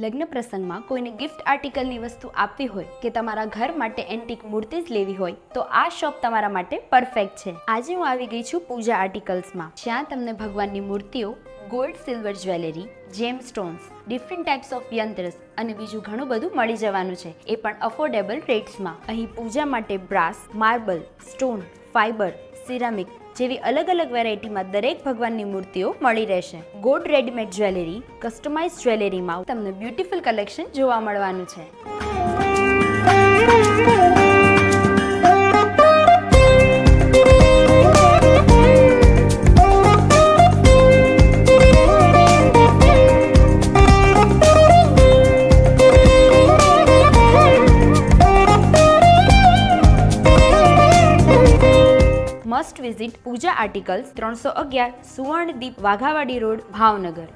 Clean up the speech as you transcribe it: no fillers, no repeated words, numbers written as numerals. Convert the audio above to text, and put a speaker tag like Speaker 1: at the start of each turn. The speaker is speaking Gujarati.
Speaker 1: લગ્ન પ્રસંગમાં કોઈને ગિફ્ટ આર્ટિકલની વસ્તુ આપવી હોય કે તમારા ઘર માટે એન્ટિક મૂર્તિ જ લેવી હોય તો આ શોપ તમારા માટે પરફેક્ટ છે. આજે હું આવી ગઈ છું પૂજા આર્ટિકલ્સમાં, જ્યાં તમને ભગવાનની મૂર્તિઓ, ગોલ્ડ સિલ્વર જ્વેલરી, જેમ સ્ટોન્સ, ડિફરન્ટ ટાઈપ્સ ઓફ યંત્રસ અને બીજું ઘણું બધું મળી જવાનું છે, એ પણ અફોર્ડેબલ રેટ્સમાં. અહીં પૂજા માટે brass, marble, stone, fibre, ceramic જેવી અલગ અલગ વેરાયટીમાં દરેક ભગવાનની મૂર્તિઓ મળી રહેશે. ગોલ્ડ રેડીમેડ જ્વેલરી, કસ્ટમાઇઝ જ્વેલરીમાં તમને બ્યુટીફુલ કલેક્શન જોવા મળવાનું છે. મસ્ટ વિઝિટ પૂજા આર્ટિકલ્સ, 311 સુવર્ણદીપ, વાઘાવાડી રોડ, ભાવનગર.